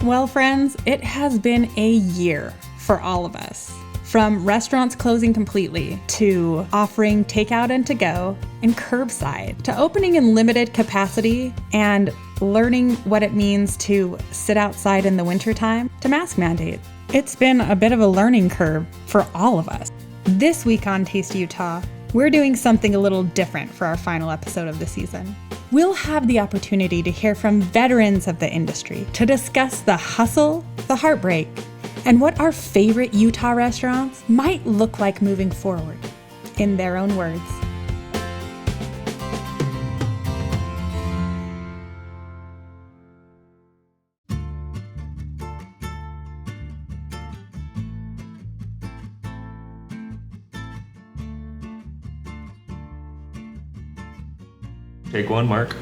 Well, friends, it has been a year for all of us. From restaurants closing completely, to offering takeout and to-go, and curbside, to opening in limited capacity and learning what it means to sit outside in the wintertime, to mask mandates. It's been a bit of a learning curve for all of us. This week on Taste Utah, we're doing something a little different for our final episode of the season. We'll have the opportunity to hear from veterans of the industry to discuss the hustle, the heartbreak, and what our favorite Utah restaurants might look like moving forward, in their own words. Take one, Mark.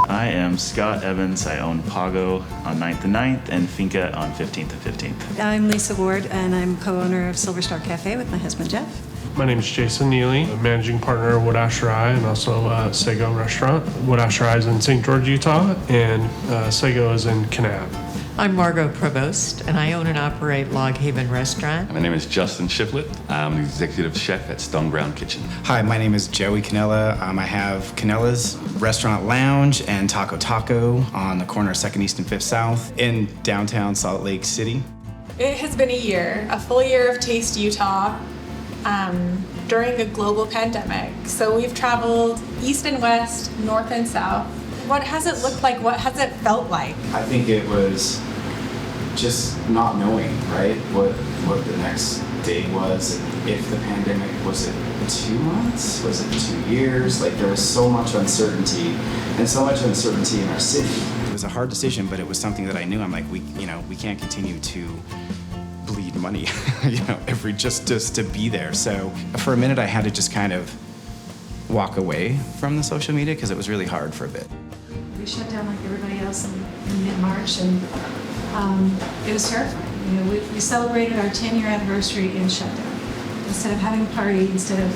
I am Scott Evans. I own Pago on 9th and 9th and Finca on 15th and 15th. I'm Lisa Ward, and I'm co-owner of Silver Star Cafe with my husband, Jeff. My name is Jason Neely, a managing partner of Wodash Rye and also Sago Restaurant. Wodash Rye is in St. George, Utah, and Sago is in Kanab. I'm Margot Provost, and I own and operate Log Haven Restaurant. My name is Justin Shiflett. I'm the executive chef at Stone Ground Kitchen. Hi, my name is Joey Canella. I have Canella's Restaurant Lounge and Taco Taco on the corner of 2nd East and 5th South in downtown Salt Lake City. It has been a full year of Taste Utah during a global pandemic. So we've traveled east and west, north and south. What has it looked like? What has it felt like? I think it was just not knowing, right, what the next day was, and if the pandemic, was it 2 months? Was it 2 years? Like, there was so much uncertainty, and so much uncertainty in our city. It was a hard decision, but it was something that I knew. I'm like, we can't continue to bleed money, just to be there. So for a minute, I had to just kind of walk away from the social media because it was really hard for a bit. We shut down like everybody else in mid-March, and it was terrifying. We celebrated our 10-year anniversary in shutdown. Instead of having a party, instead of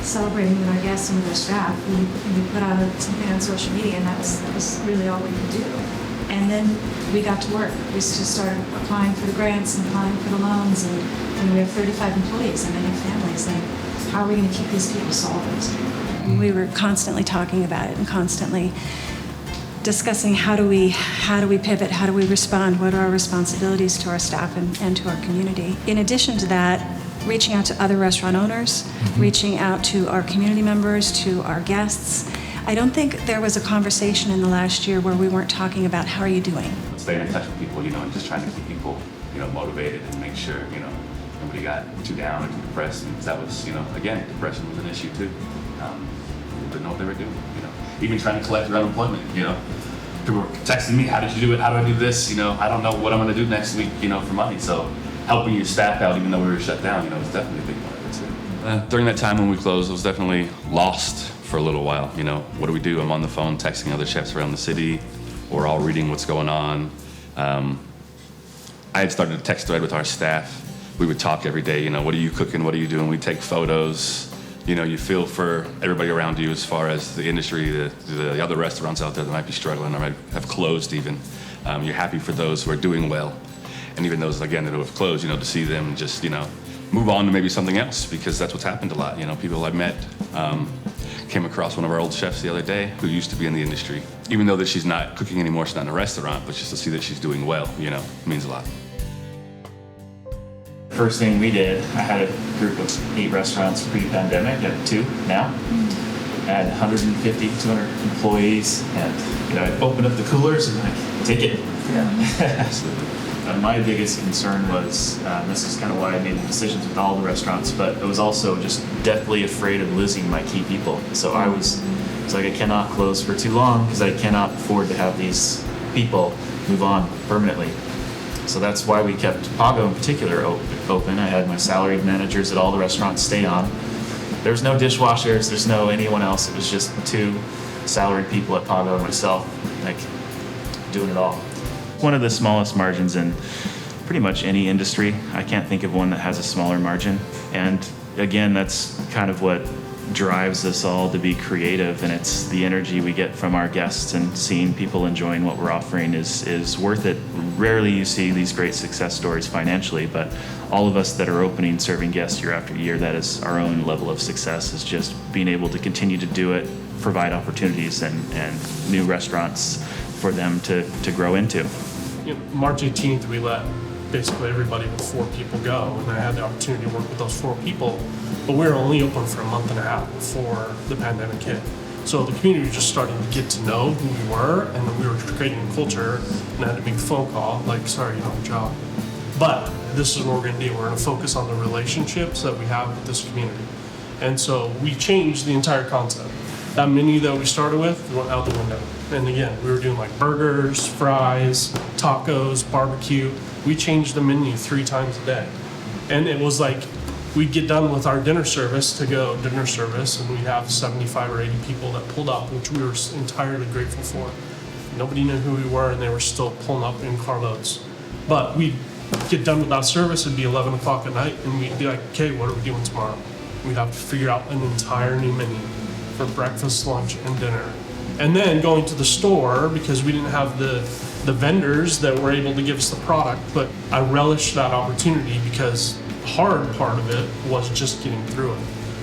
celebrating with our guests and with our staff, we put out something on social media, and that was really all we could do. And then we got to work. We just started applying for the grants and applying for the loans, and we have 35 employees and many families. And how are we going to keep these people solvent? We were constantly talking about it and constantly discussing how do we pivot, how do we respond, what are our responsibilities to our staff and to our community. In addition to that, reaching out to other restaurant owners, reaching out to our community members, to our guests. I don't think there was a conversation in the last year where we weren't talking about how are you doing. Staying in touch with people, and just trying to keep people, motivated and make sure, nobody got too down or too depressed. And that was, again, depression was an issue too. Didn't know what they were doing, Even trying to collect your unemployment, People were texting me, how did you do it? How do I do this? I don't know what I'm gonna do next week, for money. So helping your staff out, even though we were shut down, was definitely a big part of it too. During that time when we closed, I was definitely lost for a little while, What do we do? I'm on the phone texting other chefs around the city. We're all reading what's going on. I had started a text thread with our staff. We would talk every day, what are you cooking? What are you doing? We'd take photos. You feel for everybody around you as far as the industry, the other restaurants out there that might be struggling or might have closed even. You're happy for those who are doing well. And even those, again, that have closed, to see them just, move on to maybe something else, because that's what's happened a lot. People I've met, came across one of our old chefs the other day who used to be in the industry. Even though that she's not cooking anymore, she's not in a restaurant, but just to see that she's doing well, means a lot. First thing we did, I had a group of 8 restaurants pre-pandemic, I have 2 now. I had 150, 200 employees, and I opened up the coolers and take it. Yeah. My biggest concern was, this is kind of why I made the decisions with all the restaurants, but it was also just deathly afraid of losing my key people. So I was like, I cannot close for too long because I cannot afford to have these people move on permanently. So that's why we kept Pago in particular open. I had my salaried managers at all the restaurants stay on. There was no dishwashers, there's no anyone else. It was just 2 salaried people at Pago and myself, doing it all. One of the smallest margins in pretty much any industry. I can't think of one that has a smaller margin. And again, that's kind of what drives us all to be creative, and it's the energy we get from our guests and seeing people enjoying what we're offering is worth it. Rarely you see these great success stories financially, but all of us that are opening, serving guests year after year, that is our own level of success, is just being able to continue to do it, provide opportunities and new restaurants for them to grow into. March 18th, we let basically everybody with 4 people go, and I had the opportunity to work with those 4 people, but we were only open for a month and a half before the pandemic hit. So the community was just starting to get to know who we were, and then we were creating a culture, and I had to make a phone call, like, sorry, you don't have a job. But this is what we're gonna do. We're gonna focus on the relationships that we have with this community. And so we changed the entire concept. That menu that we started with went out the window. And again, we were doing like burgers, fries, tacos, barbecue. We changed the menu 3 times a day. And it was like, we'd get done with our dinner service to go dinner service, and we'd have 75 or 80 people that pulled up, which we were entirely grateful for. Nobody knew who we were, and they were still pulling up in carloads. But we'd get done with that service, it'd be 11 o'clock at night, and we'd be like, okay, what are we doing tomorrow? We'd have to figure out an entire new menu for breakfast, lunch, and dinner. And then going to the store, because we didn't have the vendors that were able to give us the product, but I relished that opportunity because the hard part of it was just getting through it.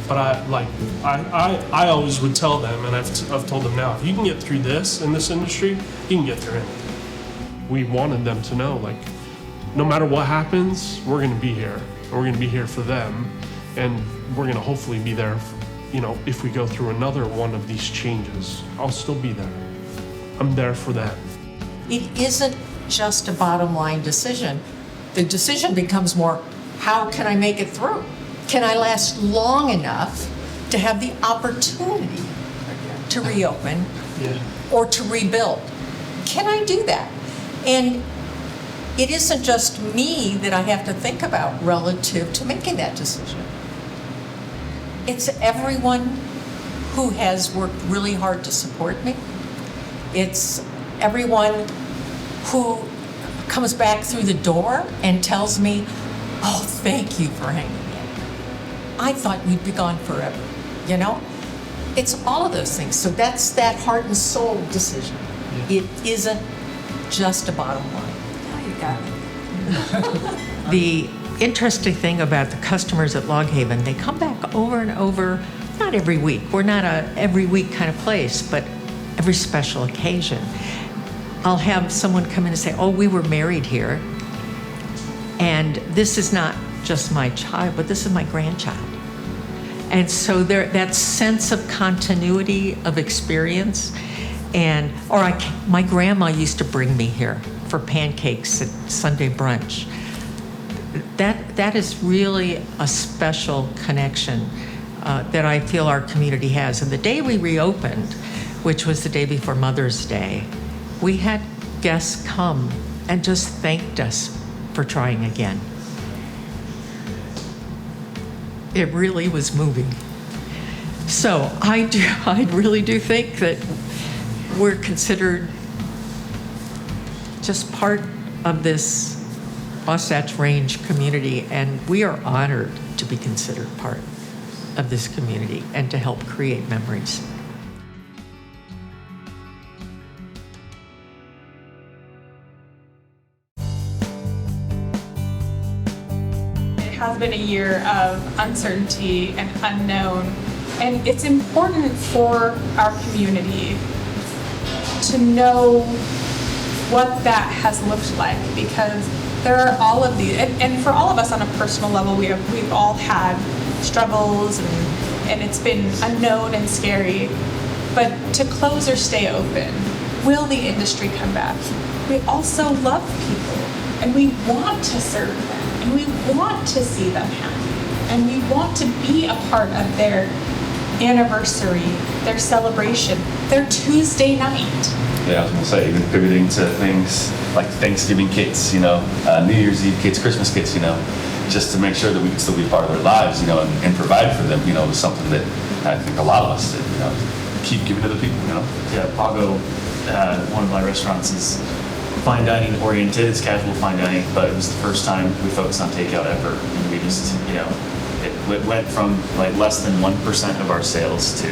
But I always would tell them, and I've told them now, if you can get through this in this industry, you can get through anything. We wanted them to know, like, no matter what happens, we're gonna be here. And we're gonna be here for them, and we're gonna hopefully be there, if we go through another one of these changes, I'll still be there. I'm there for them. It isn't just a bottom line decision. The decision becomes more, how can I make it through? Can I last long enough to have the opportunity to reopen or to rebuild? Can I do that? And it isn't just me that I have to think about relative to making that decision. It's everyone who has worked really hard to support me. It's everyone who comes back through the door and tells me, oh, thank you for hanging in. I thought you'd be gone forever, It's all of those things. So that's that heart and soul decision. It isn't just a bottom line. Now you got it. The interesting thing about the customers at Log Haven, they come back over and over, not every week. We're not a every week kind of place, but every special occasion. I'll have someone come in and say, oh, we were married here, and this is not just my child, but this is my grandchild. And so that sense of continuity of experience, my grandma used to bring me here for pancakes at Sunday brunch. That is really a special connection that I feel our community has. And the day we reopened, which was the day before Mother's Day, we had guests come and just thanked us for trying again. It really was moving. So I really do think that we're considered just part of this Wasatch Range community, and we are honored to be considered part of this community and to help create memories. It has been a year of uncertainty and unknown, and it's important for our community to know what that has looked like, because there are all of these, and for all of us on a personal level, we've all had struggles, and it's been unknown and scary. But to close or stay open, will the industry come back? We also love people, and we want to serve them, and we want to see them happy, and we want to be a part of their anniversary, their celebration, their Tuesday night. Yeah, I was gonna say, even pivoting to things like Thanksgiving kits, New Year's Eve kits, Christmas kits, just to make sure that we can still be a part of their lives, and provide for them, was something that I think a lot of us did, keep giving to the people, Yeah, Pago, one of my restaurants, is fine dining oriented. It's casual fine dining, but it was the first time we focused on takeout ever. And we just, It went from like less than 1% of our sales to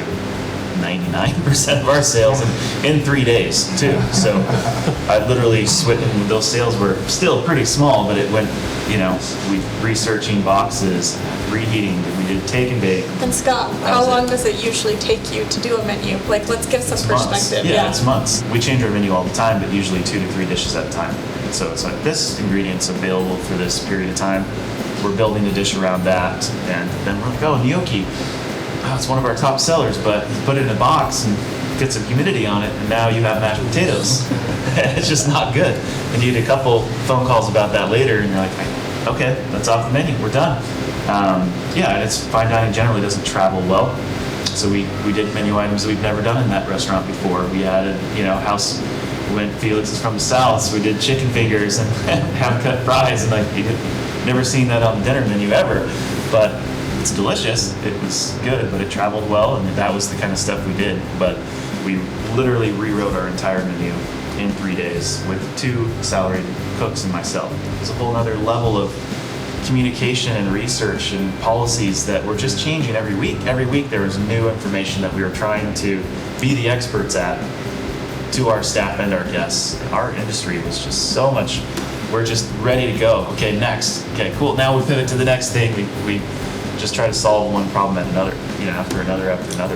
99% of our sales in 3 days too. So I literally switched, and those sales were still pretty small, but it went, we researching boxes, reheating, we did take and bake. And Scott, how long does it usually take you to do a menu? Like, let's give some perspective. Yeah, it's months. We change our menu all the time, but usually 2 to 3 dishes at a time. So it's like, this ingredient's available for this period of time. We're building a dish around that, and then we're like, oh, gnocchi. Oh, it's one of our top sellers, but you put it in a box and get some humidity on it, and now you have mashed potatoes. It's just not good. And you get a couple phone calls about that later, and you're like, okay, that's off the menu. We're done. And it's fine dining generally doesn't travel well. So we did menu items that we've never done in that restaurant before. We added, house, when Felix is from the South, so we did chicken fingers and ham-cut fries, and like, you'd never seen that on the dinner menu ever. But it's delicious. It was good, but it traveled well, and that was the kind of stuff we did. But we literally rewrote our entire menu in 3 days with 2 salaried cooks and myself. It was a whole other level of communication and research and policies that were just changing every week. Every week there was new information that we were trying to be the experts at to our staff and our guests. Our industry was just so much, we're just ready to go. Okay, next. Okay, cool. Now we pivot to the next thing. We just try to solve one problem at another, after another after another.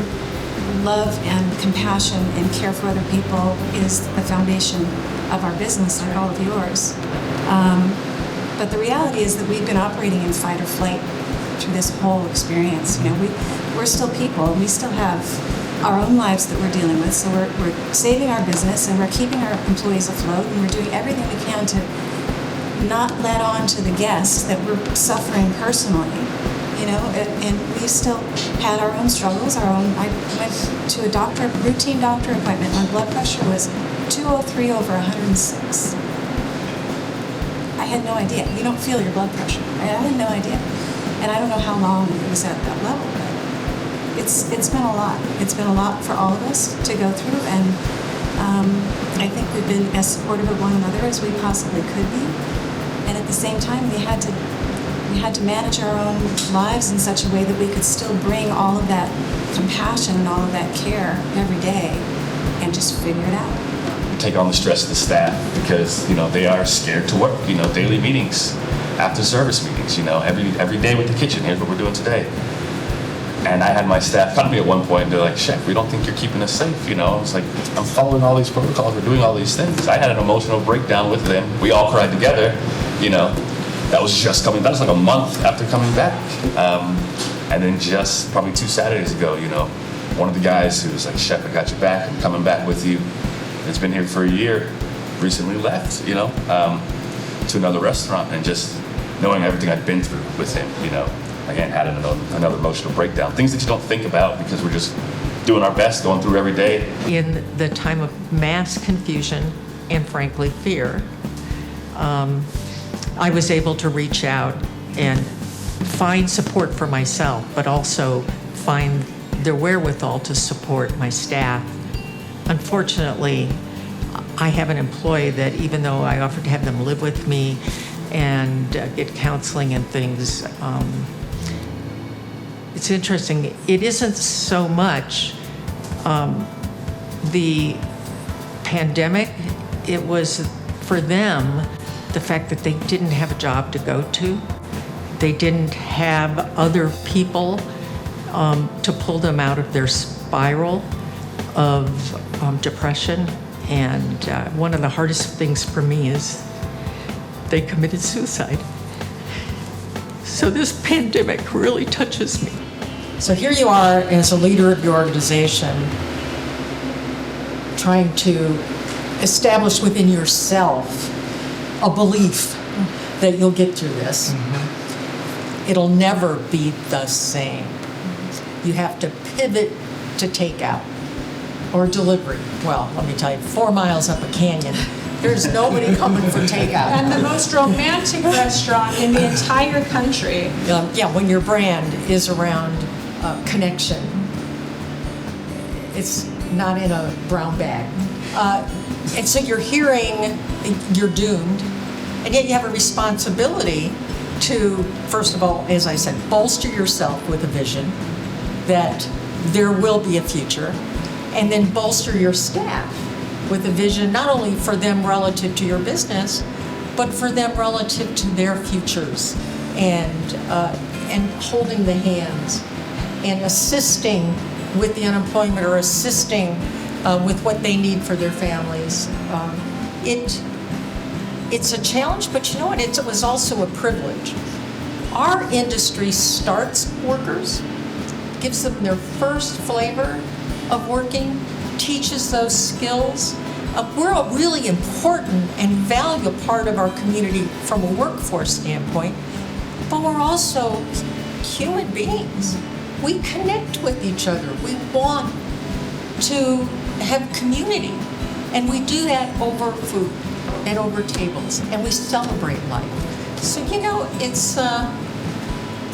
Love and compassion and care for other people is the foundation of our business, like all of yours. But the reality is that we've been operating in fight or flight through this whole experience. We're still people. We still have our own lives that we're dealing with. So we're saving our business, and we're keeping our employees afloat, and we're doing everything we can to not let on to the guests that we're suffering personally. And we still had our own struggles, I went to a routine doctor appointment. My blood pressure was 203 over 106. I had no idea. You don't feel your blood pressure. I had no idea. And I don't know how long it was at that level, but it's been a lot. It's been a lot for all of us to go through, and I think we've been as supportive of one another as we possibly could be. And at the same time, we had to manage our own lives in such a way that we could still bring all of that compassion and all of that care every day and just figure it out. Take on the stress of the staff because, they are scared to work, daily meetings, after service meetings, every day with the kitchen. Here's what we're doing today. And I had my staff come to me at one point and they're like, Chef, we don't think you're keeping us safe, I was like, I'm following all these protocols, we're doing all these things. I had an emotional breakdown with them. We all cried together, That was like a month after coming back. And then just probably 2 Saturdays ago, one of the guys who was like, Chef, I got your back, I'm coming back with you. It's been here for a year, recently left, to another restaurant, and just knowing everything I'd been through with him, again, had another emotional breakdown. Things that you don't think about because we're just doing our best, going through every day. In the time of mass confusion and frankly fear, I was able to reach out and find support for myself, but also find the wherewithal to support my staff. Unfortunately, I have an employee that, even though I offered to have them live with me and get counseling and things, it's interesting. It isn't so much the pandemic. It was for them the fact that they didn't have a job to go to. They didn't have other people to pull them out of their spiral of depression. And one of the hardest things for me is they committed suicide. So this pandemic really touches me. So here you are as a leader of your organization, trying to establish within yourself a belief that you'll get through this. Mm-hmm. It'll never be the same. You have to pivot to takeout or delivery. Well, let me tell you, 4 miles up a canyon, there's nobody coming for takeout. And the most romantic restaurant in the entire country. When your brand is around connection, it's not in a brown bag. And so you're hearing you're doomed, and yet you have a responsibility to, first of all, as I said, bolster yourself with a vision that there will be a future, and then bolster your staff with a vision not only for them relative to your business, but for them relative to their futures, and holding the hands and assisting with the unemployment or assisting with what they need for their families. It's a challenge, but you know what? It was also a privilege. Our industry starts workers, gives them their first flavor of working, teaches those skills. We're a really important and valuable part of our community from a workforce standpoint, but we're also human beings. We connect with each other. We want to have community, and we do that over food and over tables, and we celebrate life. So, you know, it's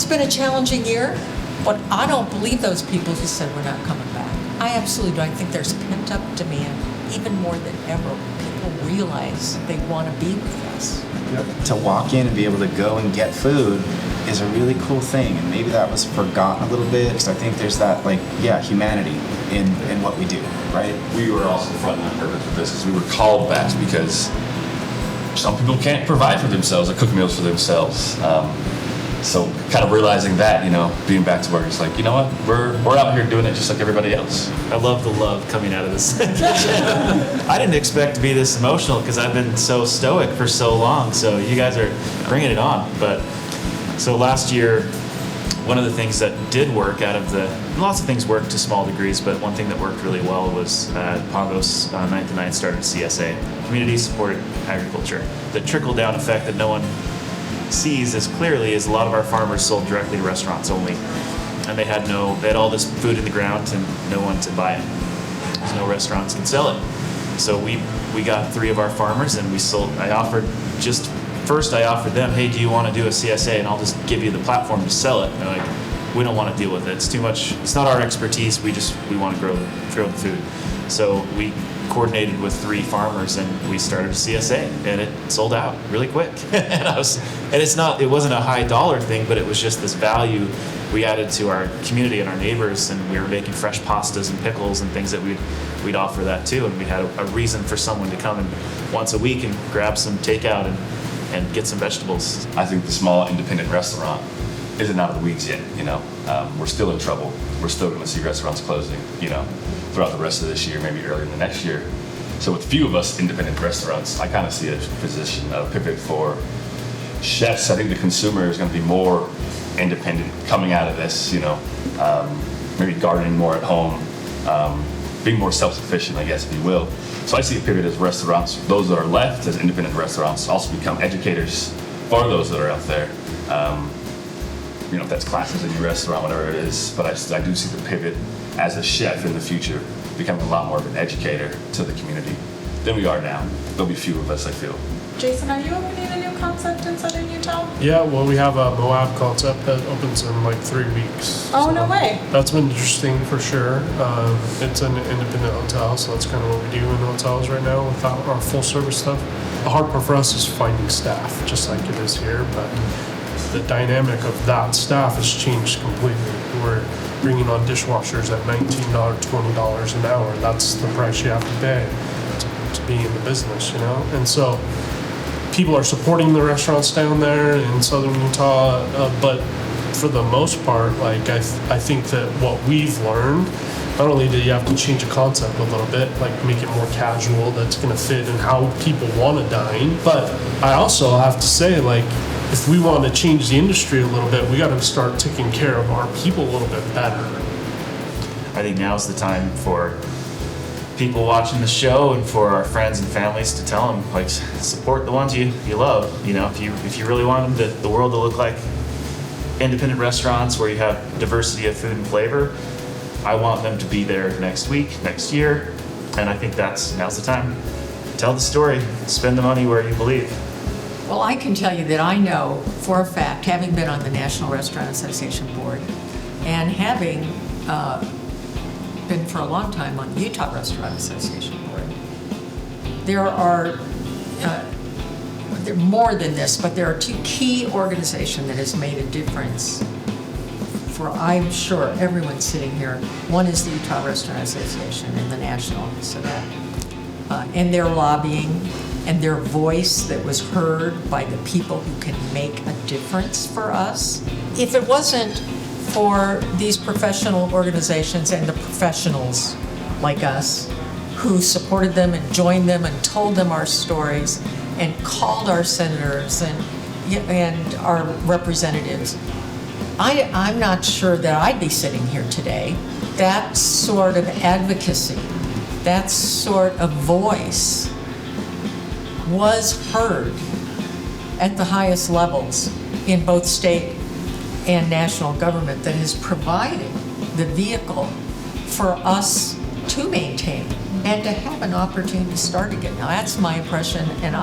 been a challenging year, but I don't believe those people who said we're not coming back. I absolutely don't. I think there's pent-up demand, even more than ever. People realize they want to be with us. To walk in and be able to go and get food is a really cool thing, and maybe that was forgotten a little bit, because I think there's that, humanity in what we do, right? We were also front on purpose with this because we were called back because some people can't provide for themselves or cook meals for themselves. So kind of realizing that, being back to work, it's like, you know what, we're out here doing it just like everybody else. I love the love coming out of this. I didn't expect to be this emotional because I've been so stoic for so long. So you guys are bringing it on. But so last year, one of the things that did work lots of things worked to small degrees, but one thing that worked really well was Pagos 9th to 9th started CSA, Community Supported Agriculture. The trickle-down effect that no one sees as clearly is a lot of our farmers sold directly to restaurants only, and they had all this food in the ground and no one to buy it. There's no restaurants can sell it. So we got 3 of our farmers and I offered them, hey, do you want to do a CSA, and I'll just give you the platform to sell it. And they're like, we don't want to deal with it. It's too much. It's not our expertise. We want to grow the food. So we coordinated with 3 farmers and we started a CSA, and it sold out really quick. It wasn't a high dollar thing, but it was just this value we added to our community and our neighbors, and we were making fresh pastas and pickles and things that we'd offer that too, and we had a reason for someone to come in once a week and grab some takeout and get some vegetables. I think the small independent restaurant isn't out of the weeds yet, We're still in trouble. We're still going to see restaurants closing, throughout the rest of this year, maybe early in the next year. So with few of us independent restaurants, I kind of see a pivot for chefs. I think the consumer is going to be more independent coming out of this, maybe gardening more at home, being more self-sufficient, I guess, if you will. So I see a pivot as restaurants, those that are left as independent restaurants, also become educators for those that are out there. If that's classes in your restaurant, whatever it is. But I do see the pivot as a chef in the future, becoming a lot more of an educator to the community than we are now. There'll be few of us, I feel. Jason, are you opening a new concept in Southern Utah? Yeah, well, we have a Moab concept that opens in 3 weeks. Oh, no way. That's been interesting for sure. It's an independent hotel, so that's kind of what we do in hotels right now without our full service stuff. The hard part for us is finding staff, just like it is here, but the dynamic of that staff has changed completely. We're bringing on dishwashers at $19, $20 an hour. That's the price you have to pay to be in the business, And so people are supporting the restaurants down there in Southern Utah, but for the most part, I think that what we've learned, not only do you have to change a concept a little bit, make it more casual, that's going to fit in how people want to dine, but I also have to say, if we want to change the industry a little bit, we got to start taking care of our people a little bit better. I think now's the time for people watching the show and for our friends and families to tell them, support the ones you love. If you really want the world to look like independent restaurants where you have diversity of food and flavor, I want them to be there next week, next year, and I think now's the time. Tell the story, spend the money where you believe. Well, I can tell you that I know for a fact, having been on the National Restaurant Association board and having been for a long time on the Utah Restaurant Association board, there there are more than this, but there are two key organizations that has made a difference for, I'm sure, everyone sitting here. One is the Utah Restaurant Association and the national, so that, and their lobbying and their voice that was heard by the people who can make a difference for us. If it wasn't for these professional organizations and the professionals like us who supported them and joined them and told them our stories and called our senators and our representatives, I'm not sure that I'd be sitting here today. That sort of advocacy, that sort of voice was heard at the highest levels in both state and national government that is providing the vehicle for us to maintain and to have an opportunity to start again. Now that's my impression, and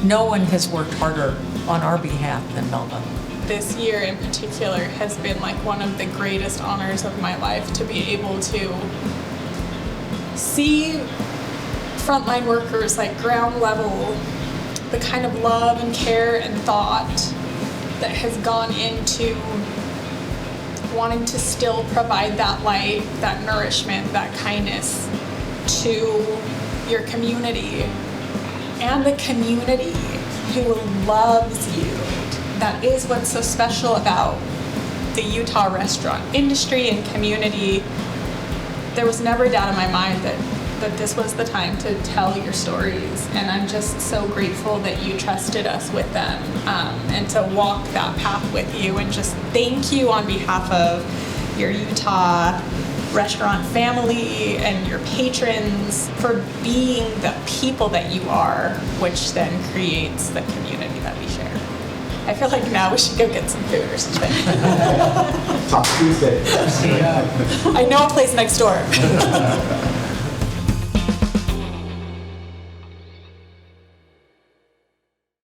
no one has worked harder on our behalf than Melba. This year in particular has been like one of the greatest honors of my life, to be able to see frontline workers, like ground level, the kind of love and care and thought that has gone into wanting to still provide that light, that nourishment, that kindness to your community, and the community who loves you. That is what's so special about the Utah restaurant industry and community. There was never a doubt in my mind that this was the time to tell your stories, and I'm just so grateful that you trusted us with them, and to walk that path with you, and just thank you on behalf of your Utah restaurant family and your patrons for being the people that you are, which then creates the community that we share. I feel like now we should go get some food or something. Talk Tuesday. I know a place next door.